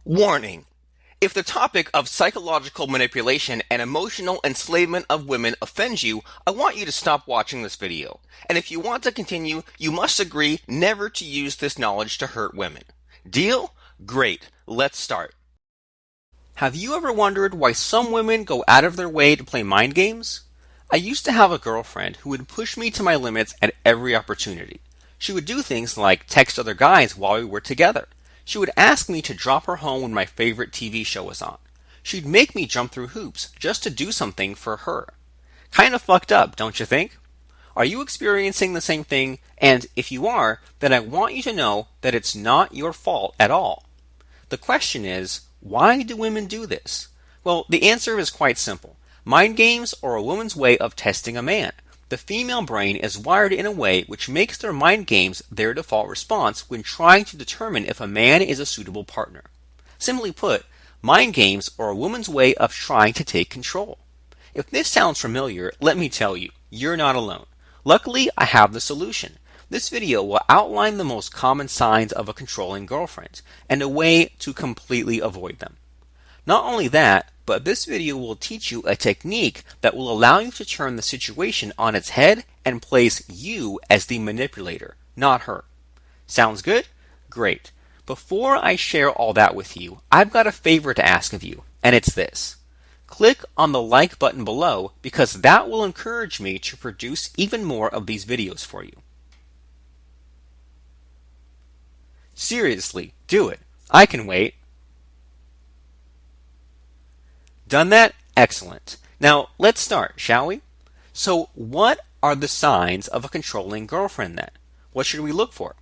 Warning. If the topic of psychological manipulation and emotional enslavement of women offends you, I want you to stop watching this video. And if you want to continue, you must agree never to use this knowledge to hurt women. Deal? Great. Let's start. Have you ever wondered why some women go out of their way to play mind games? I used to have a girlfriend who would push me to my limits at every opportunity. She would do things like text other guys while we were together. She would ask me to drop her home when my favorite TV show was on. She'd make me jump through hoops just to do something for her. Kind of fucked up, don't you think? Are you experiencing the same thing? And if you are, then I want you to know that it's not your fault at all. The question is, why do women do this? Well, the answer is quite simple. Mind games are a woman's way of testing a man. The female brain is wired in a way which makes their mind games their default response when trying to determine if a man is a suitable partner. Simply put, mind games are a woman's way of trying to take control. If this sounds familiar, let me tell you, you're not alone. Luckily, I have the solution. This video will outline the most common signs of a controlling girlfriend and a way to completely avoid them. Not only that, but this video will teach you a technique that will allow you to turn the situation on its head and place you as the manipulator, not her. Sounds good? Great. Before I share all that with you, I've got a favor to ask of you, and it's this. Click on the like button below because that will encourage me to produce even more of these videos for you. Seriously, do it. I can wait. Done that? Excellent. Now, let's start, shall we? So, what are the signs of a controlling girlfriend then? What should we look for?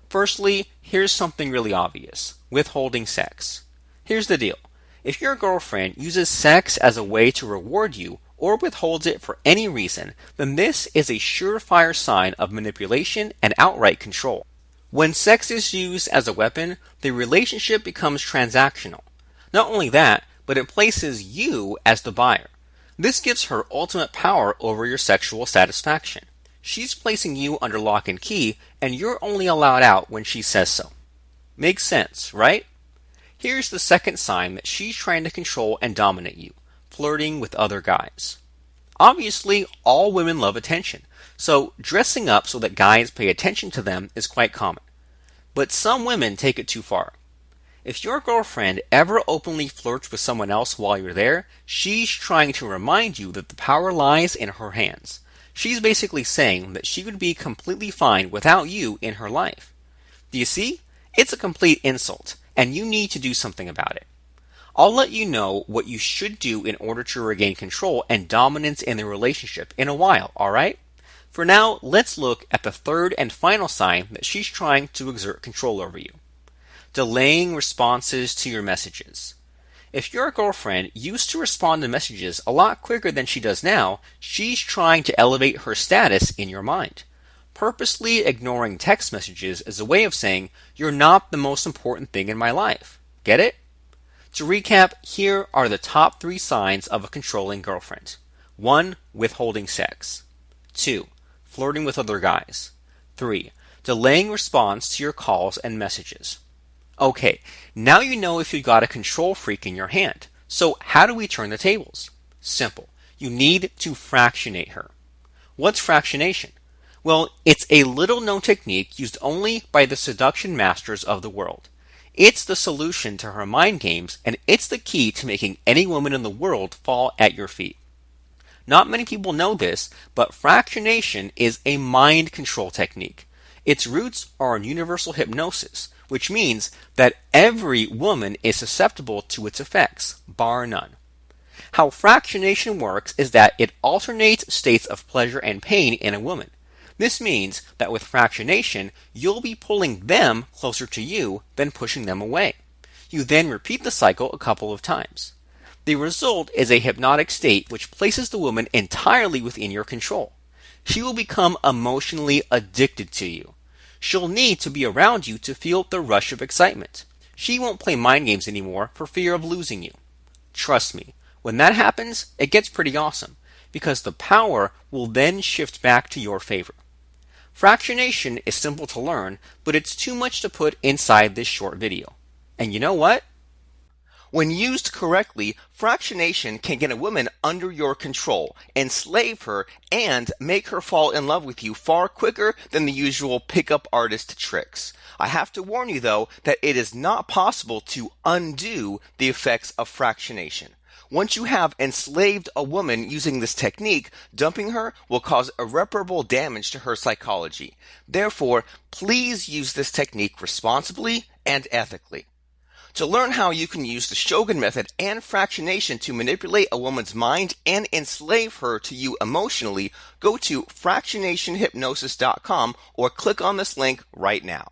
Firstly, here's something really obvious. Withholding sex. Here's the deal. If your girlfriend uses sex as a way to reward you or withholds it for any reason, then this is a surefire sign of manipulation and outright control. When sex is used as a weapon, the relationship becomes transactional. Not only that, but it places you as the buyer. This gives her ultimate power over your sexual satisfaction. She's placing you under lock and key, and you're only allowed out when she says so. Makes sense, right? Here's the second sign that she's trying to control and dominate you, flirting with other guys. Obviously, all women love attention, so dressing up so that guys pay attention to them is quite common. But some women take it too far. If your girlfriend ever openly flirts with someone else while you're there, she's trying to remind you that the power lies in her hands. She's basically saying that she would be completely fine without you in her life. Do you see? It's a complete insult, and you need to do something about it. I'll let you know what you should do in order to regain control and dominance in the relationship in a while, alright? For now, let's look at the third and final sign that she's trying to exert control over you. Delaying responses to your messages. If your girlfriend used to respond to messages a lot quicker than she does now, she's trying to elevate her status in your mind. Purposely ignoring text messages is a way of saying, you're not the most important thing in my life. Get it? To recap, here are the top 3 signs of a controlling girlfriend. 1. Withholding sex. 2. Flirting with other guys. 3. Delaying response to your calls and messages. Okay, now you know if you've got a control freak in your hand. So how do we turn the tables? Simple. You need to fractionate her. What's fractionation? Well, it's a little-known technique used only by the seduction masters of the world. It's the solution to her mind games, and it's the key to making any woman in the world fall at your feet. Not many people know this, but fractionation is a mind control technique. Its roots are in universal hypnosis, which means that every woman is susceptible to its effects, bar none. How fractionation works is that it alternates states of pleasure and pain in a woman. This means that with fractionation, you'll be pulling them closer to you than pushing them away. You then repeat the cycle a couple of times. The result is a hypnotic state which places the woman entirely within your control. She will become emotionally addicted to you. She'll need to be around you to feel the rush of excitement. She won't play mind games anymore for fear of losing you. Trust me, when that happens, it gets pretty awesome, because the power will then shift back to your favor. Fractionation is simple to learn, but it's too much to put inside this short video. And you know what? When used correctly, fractionation can get a woman under your control, enslave her, and make her fall in love with you far quicker than the usual pickup artist tricks. I have to warn you though that it is not possible to undo the effects of fractionation. Once you have enslaved a woman using this technique, dumping her will cause irreparable damage to her psychology. Therefore, please use this technique responsibly and ethically. To learn how you can use the Shogun method and fractionation to manipulate a woman's mind and enslave her to you emotionally, go to fractionationhypnosis.com or click on this link right now.